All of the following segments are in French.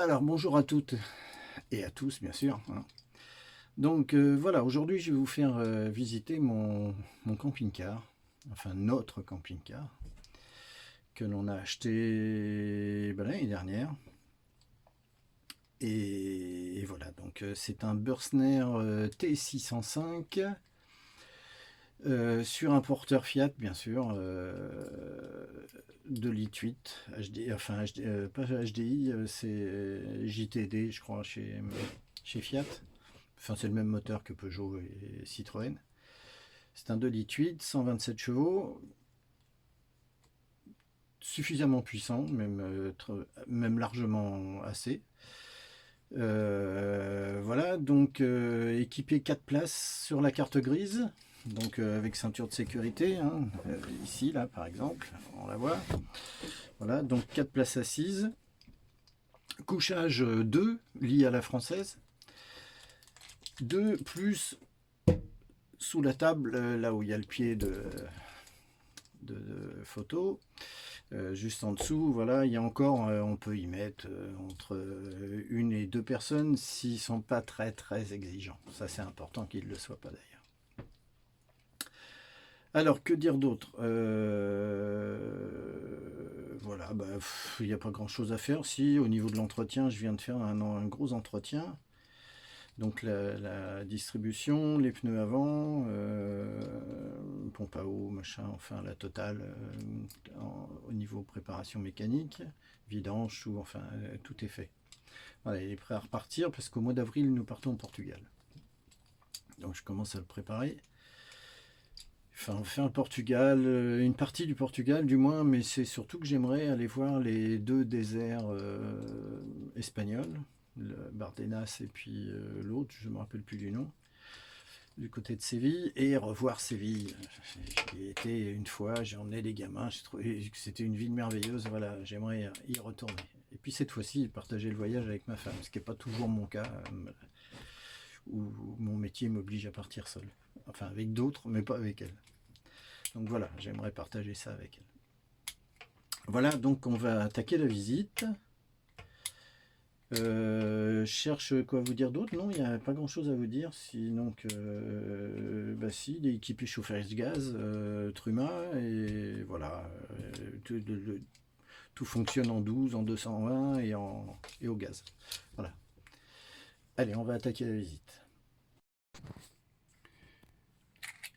Alors bonjour à toutes et à tous bien sûr, hein. Donc voilà, aujourd'hui je vais vous faire visiter mon camping-car, enfin notre camping-car, que l'on a acheté l'année dernière. Et voilà, donc c'est un Bursner T605 sur un porteur Fiat bien sûr, de litt 8 HD, enfin pas HDI, c'est JTD je crois chez Fiat. Enfin, c'est le même moteur que Peugeot et Citroën. C'est un 2 litres 8, 127 chevaux, suffisamment puissant, même largement assez. Voilà, donc équipé 4 places sur la carte grise, donc avec ceinture de sécurité, hein, ici, là, par exemple, on la voit. Voilà, donc 4 places assises. Couchage 2, lit à la française. 2 plus sous la table, là où il y a le pied de photo. Juste en dessous, voilà, il y a encore, on peut y mettre entre une et deux personnes s'ils ne sont pas très exigeants. Ça c'est important qu'ils ne le soient pas d'ailleurs. Alors que dire d'autre, voilà, il n'y a pas grand chose à faire. Si au niveau de l'entretien, je viens de faire un gros entretien. Donc la distribution, les pneus avant, pompe à eau, machin, enfin la totale au niveau préparation mécanique, vidange, tout, enfin tout est fait. Voilà, il est prêt à repartir parce qu'au mois d'avril nous partons au Portugal. Donc je commence à le préparer. Enfin, on fait un Portugal, une partie du Portugal du moins, mais c'est surtout que j'aimerais aller voir les deux déserts espagnols, le Bardenas et puis l'autre, je ne me rappelle plus du nom, du côté de Séville, et revoir Séville. J'y ai été une fois, j'ai emmené les gamins, j'ai trouvé que c'était une ville merveilleuse, voilà, j'aimerais y retourner. Et puis cette fois-ci, partager le voyage avec ma femme, ce qui n'est pas toujours mon cas, où mon métier m'oblige à partir seul. Enfin, avec d'autres, mais pas avec elle. Donc voilà, j'aimerais partager ça avec elle. Voilà, donc on va attaquer la visite. Cherche quoi vous dire d'autre? Non, il n'y a pas grand chose à vous dire. Sinon que, si, il est équipé chauffage gaz, Truma, et voilà. Tout fonctionne en 12, en 220 et au gaz. Voilà. Allez, on va attaquer la visite.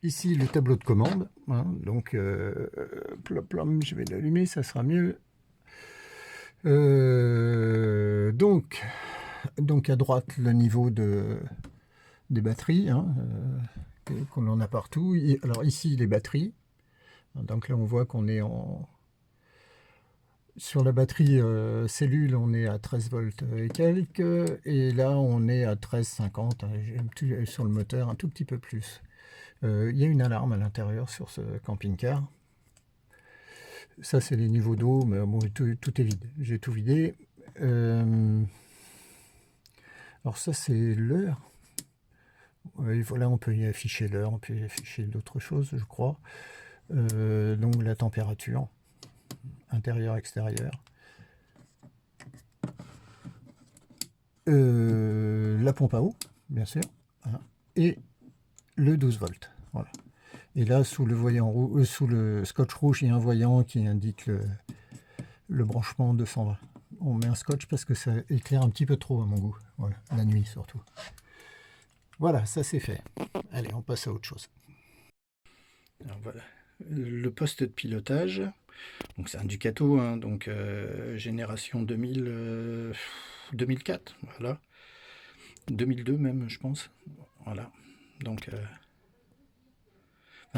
Ici le tableau de commande, hein, donc je vais l'allumer, ça sera mieux. Donc à droite le niveau des batteries, hein, qu'on en a partout. Alors ici les batteries, donc là on voit qu'on est sur la batterie cellule, on est à 13 volts et quelques, et là on est à 13,50, sur le moteur un tout petit peu plus. Il y a une alarme à l'intérieur sur ce camping-car. Ça c'est les niveaux d'eau, mais bon, tout est vide, j'ai tout vidé. Alors ça c'est l'heure. Et voilà, on peut y afficher l'heure, on peut y afficher d'autres choses, je crois. Donc la température, intérieure, extérieure. La pompe à eau, bien sûr. Hein, et le 12 volts. Voilà. Et là, sous le voyant sous le scotch rouge, il y a un voyant qui indique le branchement 220. On met un scotch parce que ça éclaire un petit peu trop à mon goût. Voilà, la nuit surtout. Voilà, ça c'est fait. Allez, on passe à autre chose. Alors voilà, le poste de pilotage. Donc c'est un Ducato, hein, donc génération 2004, voilà. 2002 même, je pense. Voilà. Donc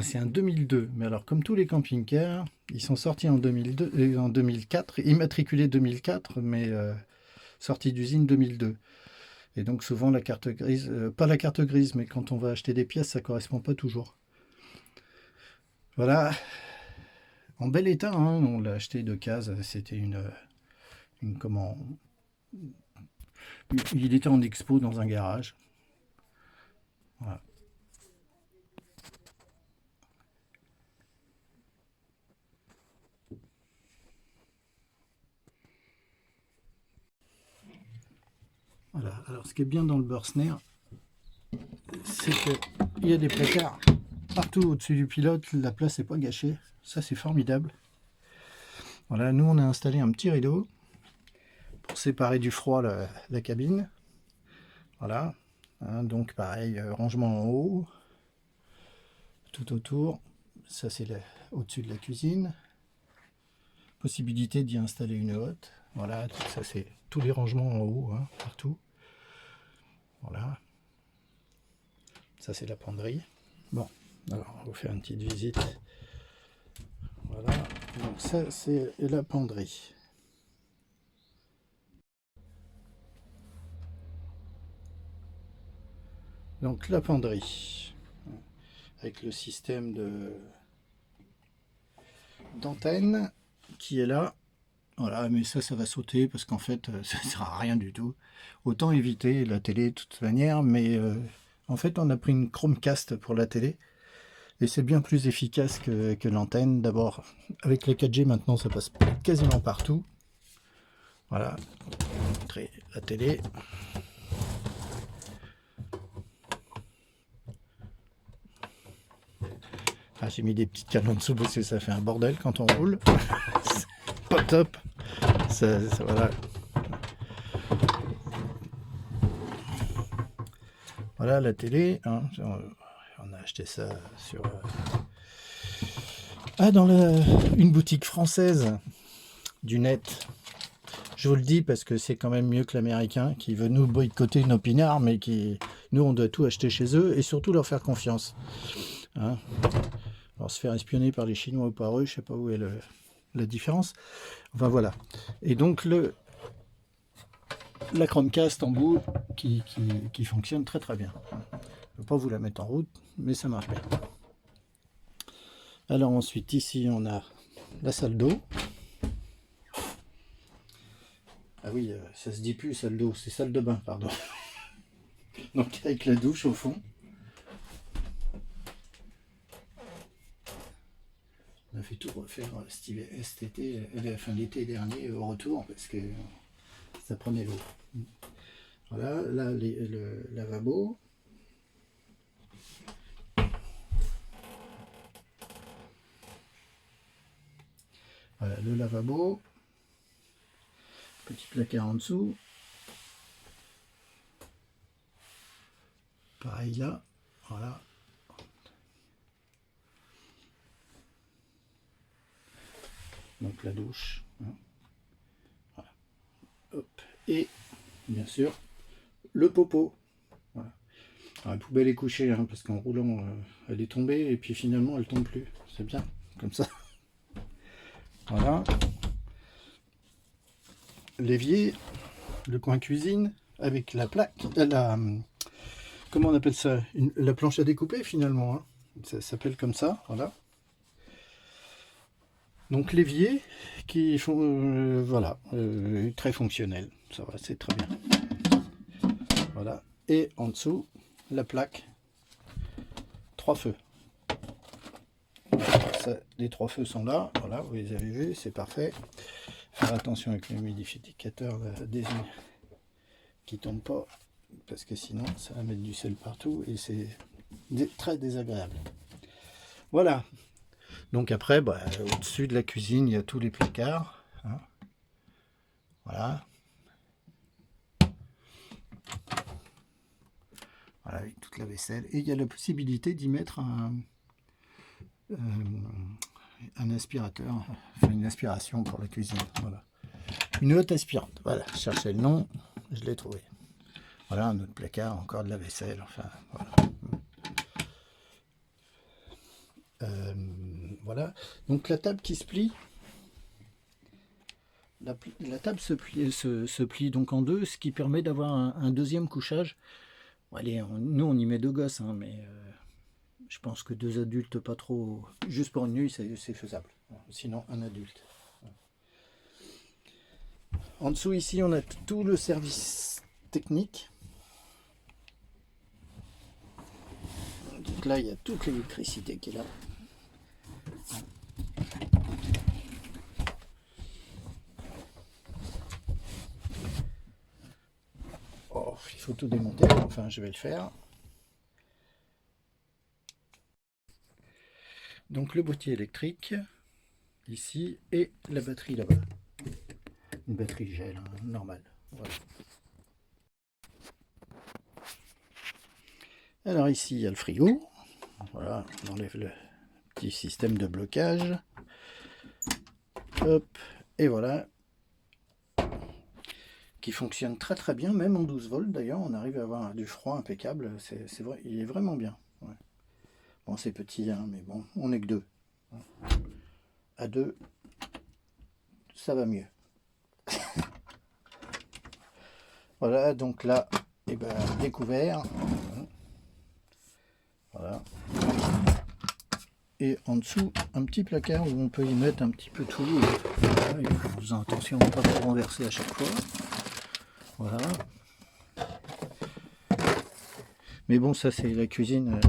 c'est un 2002, mais alors comme tous les camping-cars, ils sont sortis en 2002, en 2004, immatriculés 2004, mais sortis d'usine 2002. Et donc souvent la carte grise, pas la carte grise, mais quand on va acheter des pièces, ça correspond pas toujours. Voilà, en bel état, hein, on l'a acheté de case, c'était une comment, il était en expo dans un garage. Voilà. Voilà, alors ce qui est bien dans le Bursner, c'est qu'il y a des placards partout au-dessus du pilote, la place n'est pas gâchée, ça c'est formidable. Voilà, nous on a installé un petit rideau pour séparer du froid la cabine. Voilà, hein, donc pareil, rangement en haut, tout autour, ça c'est au-dessus de la cuisine. Possibilité d'y installer une hotte, voilà, ça c'est tous les rangements en haut, hein, partout. Voilà, ça c'est la penderie. Bon, alors on va vous faire une petite visite. Voilà, donc ça c'est la penderie. Donc la penderie, avec le système d'antenne qui est là. Voilà, mais ça va sauter parce qu'en fait, ça ne sert à rien du tout. Autant éviter la télé de toute manière, mais en fait, on a pris une Chromecast pour la télé. Et c'est bien plus efficace que l'antenne. D'abord, avec les 4G maintenant, ça passe quasiment partout. Voilà, je vais montrer la télé. Ah, j'ai mis des petites cales en dessous parce que ça fait un bordel quand on roule. C'est pas top. Ça, voilà. Voilà la télé. Hein. On a acheté ça sur dans une boutique française du net. Je vous le dis parce que c'est quand même mieux que l'américain qui veut nous boycotter nos pinards, mais nous on doit tout acheter chez eux et surtout leur faire confiance. Hein, alors se faire espionner par les Chinois ou par eux, je sais pas où est la différence. Enfin voilà. Et donc la Chromecast en bout qui fonctionne très très bien. Je ne vais pas vous la mettre en route, mais ça marche bien. Alors ensuite ici on a la salle d'eau. Ah oui, ça se dit plus salle d'eau, c'est salle de bain, pardon. Donc avec la douche au fond. On a fait tout refaire cet été, fin l'été dernier au retour parce que ça prenait l'eau. Voilà, là le lavabo. Voilà le lavabo. Petit placard en dessous. Pareil là, voilà. Donc la douche. Hein. Voilà. Hop. Et bien sûr le popo. Voilà. Alors, la poubelle est couchée hein, parce qu'en roulant elle est tombée et puis finalement elle tombe plus. C'est bien comme ça. Voilà. L'évier, le coin cuisine avec la plaque, comment on appelle ça, la planche à découper finalement. Hein. Ça s'appelle comme ça. Voilà. Donc l'évier qui font voilà très fonctionnel, ça va, c'est très bien. Voilà, et en dessous la plaque 3 feux. Ça, les 3 feux sont là, voilà, vous les avez vus, c'est parfait. Faire attention avec l'humidificateur qui tombe pas, parce que sinon ça va mettre du sel partout et c'est très désagréable. Voilà. Donc après, au-dessus de la cuisine, il y a tous les placards. Hein. Voilà. Voilà, avec toute la vaisselle. Et il y a la possibilité d'y mettre un aspirateur, enfin une aspiration pour la cuisine. Voilà. Une hotte aspirante. Voilà, je cherchais le nom, je l'ai trouvé. Voilà, un autre placard, encore de la vaisselle. Enfin, voilà. Voilà, donc la table qui se plie, la table se plie donc en deux, ce qui permet d'avoir un deuxième couchage. Bon, allez, nous on y met 2 gosses, hein, mais je pense que 2 adultes, pas trop, juste pour une nuit, c'est faisable. Sinon, un adulte. En dessous ici, on a tout le service technique. Donc là, il y a toute l'électricité qui est là. Oh, s'auto-démonter. Enfin, je vais le faire. Donc le boîtier électrique, ici, et la batterie là-bas. Une batterie gel, hein, normale. Voilà. Alors ici, il y a le frigo. Voilà, on enlève le petit système de blocage. Hop, et voilà. Qui fonctionne très très bien, même en 12 volts d'ailleurs. On arrive à avoir du froid impeccable. C'est vrai, il est vraiment bien. Ouais. Bon, c'est petit, hein, mais bon, on n'est que deux. À deux, ça va mieux. Voilà, donc là, et ben, découvert. Voilà. Et en dessous, un petit placard où on peut y mettre un petit peu tout. Voilà, en faisant attention à ne pas tout renverser à chaque fois. Voilà. Mais bon, ça c'est la cuisine.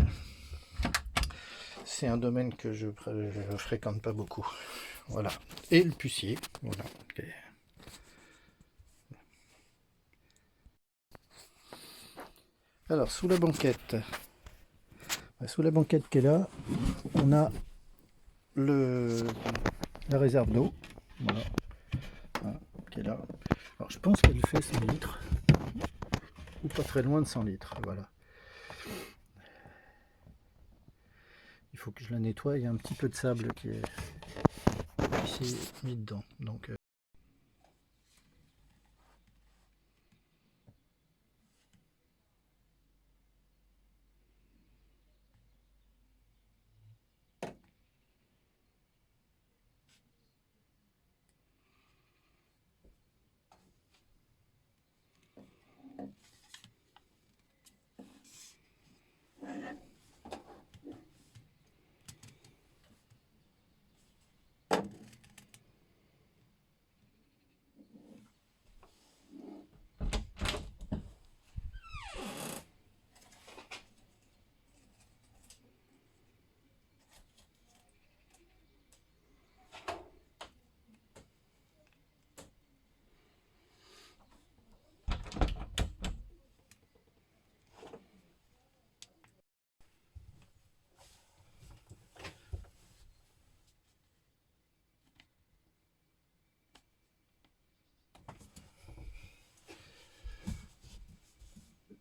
C'est un domaine que je fréquente pas beaucoup. Voilà. Et le pucier. Voilà. Alors, sous la banquette qui est là, on a la réserve d'eau. Voilà. Qui est là. Alors, je pense qu'elle fait 100 litres. Ou pas très loin de 100 litres. Voilà. Il faut que je la nettoie. Il y a un petit peu de sable qui s'est mis dedans. Donc,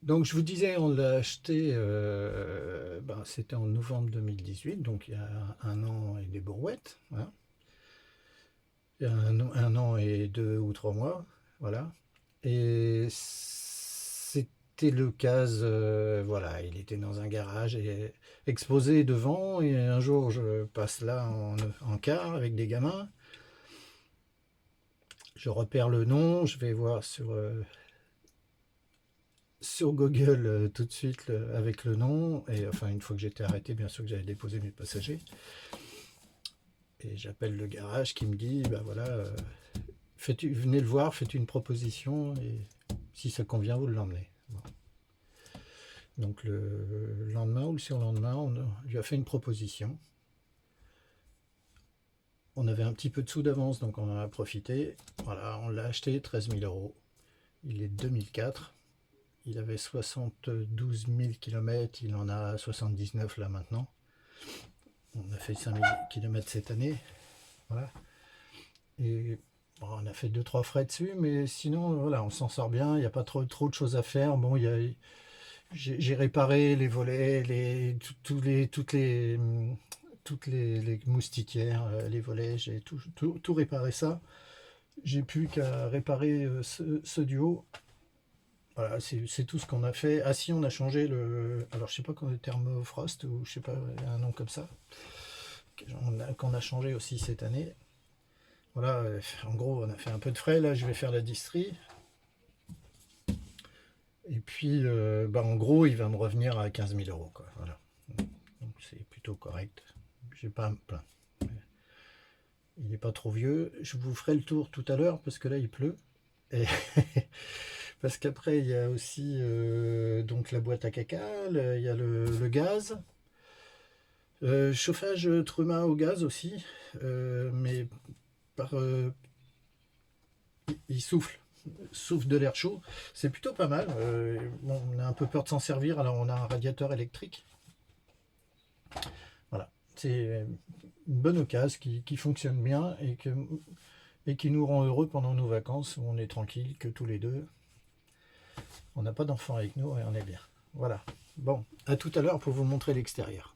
Donc je vous disais, on l'a acheté, c'était en novembre 2018, donc il y a un an et des brouettes, voilà. Il y a un an et 2 ou 3 mois, voilà. Et c'était le case, voilà, il était dans un garage et exposé devant, et un jour je passe là en car avec des gamins, je repère le nom, je vais voir sur Google tout de suite avec le nom, et enfin une fois que j'étais arrêté, bien sûr que j'avais déposé mes passagers, et j'appelle le garage qui me dit, bah voilà, venez le voir, faites une proposition, et si ça convient, vous l'emmenez. Bon. Donc le lendemain ou le surlendemain, on lui a fait une proposition. On avait un petit peu de sous d'avance, donc on en a profité. Voilà, on l'a acheté 13 000 euros. Il est de 2004. Il avait 72 000 km, il en a 79 là maintenant. On a fait 5 000 km cette année. Voilà. Et bon, on a fait 2-3 frais dessus, mais sinon, voilà, on s'en sort bien. Il n'y a pas trop de choses à faire. Bon, j'ai réparé les volets, toutes les moustiquaires, les volets, j'ai tout réparé ça. J'ai plus qu'à réparer ce duo. Voilà, c'est tout ce qu'on a fait. Ah si, on a changé alors je sais pas quand le thermofrost, ou je sais pas, un nom comme ça, qu'on a changé aussi cette année. Voilà, en gros, on a fait un peu de frais. Là, je vais faire la distrie. Et puis, en gros, il va me revenir à 15 000 euros, quoi. Voilà. Donc c'est plutôt correct. J'ai pas à me plaindre. Il n'est pas trop vieux. Je vous ferai le tour tout à l'heure parce que là, il pleut. Et parce qu'après, il y a aussi donc la boîte à caca, il y a le gaz. Chauffage Truma au gaz aussi, mais il souffle. souffle de l'air chaud. C'est plutôt pas mal. Bon, on a un peu peur de s'en servir, alors on a un radiateur électrique. Voilà, c'est une bonne occasion qui fonctionne bien et qui nous rend heureux pendant nos vacances où on est tranquille que tous les deux. On n'a pas d'enfants avec nous et on est bien. Voilà. Bon, à tout à l'heure pour vous montrer l'extérieur.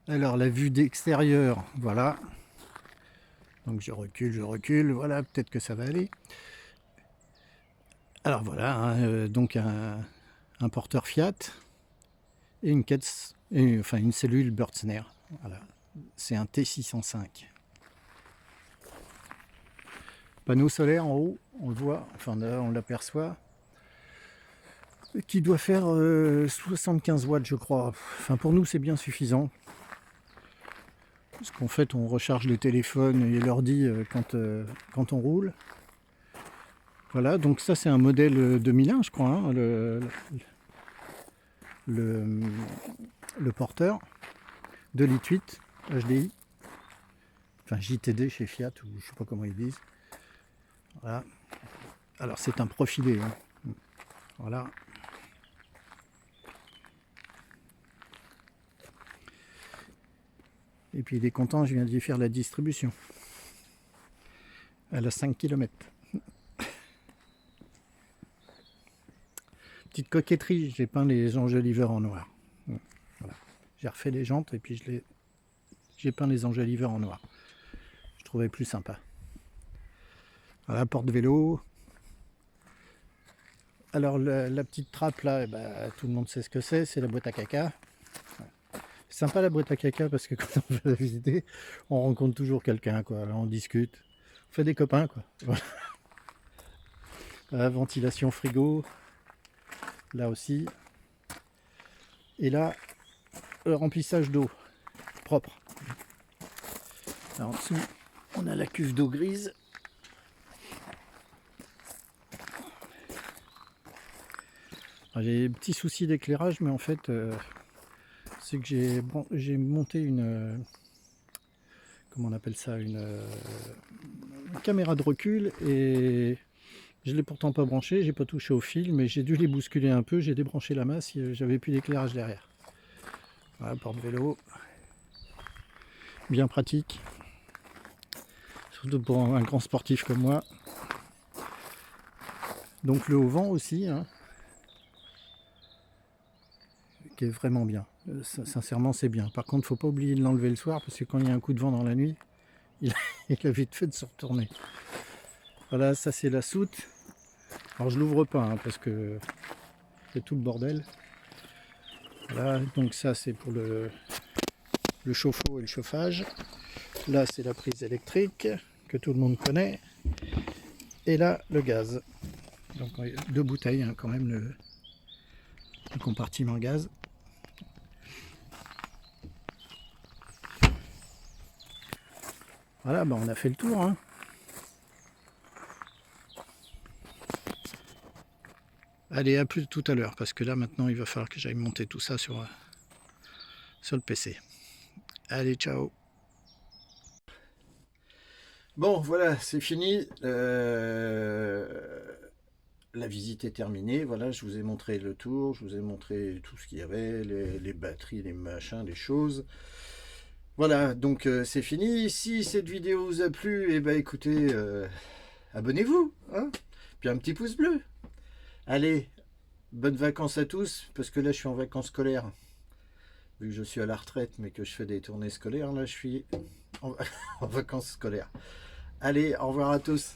Alors la vue d'extérieur, voilà. Donc je recule, voilà, peut-être que ça va aller. Alors voilà, hein, donc un porteur Fiat et une caisse, enfin une cellule Burtzner. Voilà, c'est un T605. Panneau solaire en haut, on le voit, enfin on l'aperçoit, qui doit faire 75 watts je crois. Enfin pour nous c'est bien suffisant. Parce qu'en fait on recharge le téléphone et l'ordi quand on roule. Voilà, donc ça c'est un modèle 2001 je crois, hein, le porteur 2,8 litres HDI, enfin JTD chez Fiat ou je sais pas comment ils disent. Voilà. Alors c'est un profilé, hein. Voilà. Et puis il est content, je viens d'y faire la distribution. Elle a 5 km. Petite coquetterie, j'ai peint les enjoliveurs en noir. Voilà. J'ai refait les jantes et puis j'ai peint les enjoliveurs en noir. Je trouvais plus sympa. Voilà, porte-vélo. Alors la petite trappe là, tout le monde sait ce que c'est la boîte à caca. C'est sympa la boîte à caca parce que quand on va la visiter, on rencontre toujours quelqu'un, quoi. Là, on discute, on fait des copains, quoi. Voilà, ventilation frigo, là aussi. Et là, le remplissage d'eau propre. Là, en dessous, on a la cuve d'eau grise. J'ai des petits soucis d'éclairage, mais en fait, c'est que j'ai monté une... comment on appelle ça, une caméra de recul et je l'ai pourtant pas branché, j'ai pas touché au fil, mais j'ai dû les bousculer un peu, j'ai débranché la masse, j'avais plus d'éclairage derrière. Voilà, porte-vélo, bien pratique, surtout pour un grand sportif comme moi. Donc le haut vent aussi, hein, qui est vraiment bien. Sincèrement, c'est bien. Par contre, faut pas oublier de l'enlever le soir parce que quand il y a un coup de vent dans la nuit, il a vite fait de se retourner. Voilà, ça c'est la soute. Alors je l'ouvre pas hein, parce que c'est tout le bordel. Voilà, donc ça c'est pour le chauffe-eau et le chauffage. Là c'est la prise électrique que tout le monde connaît. Et là le gaz. Donc 2 bouteilles hein, quand même le compartiment gaz. Voilà, on a fait le tour. Hein. Allez, à plus tout à l'heure, parce que là maintenant il va falloir que j'aille monter tout ça sur le PC. Allez, ciao. Bon, voilà, c'est fini. La visite est terminée. Voilà, je vous ai montré le tour, je vous ai montré tout ce qu'il y avait, les batteries, les machins, les choses. Voilà, donc c'est fini. Si cette vidéo vous a plu, écoutez, abonnez-vous, hein, puis un petit pouce bleu. Allez, bonnes vacances à tous, parce que là je suis en vacances scolaires. Vu que je suis à la retraite, mais que je fais des tournées scolaires, là je suis en vacances scolaires. Allez, au revoir à tous.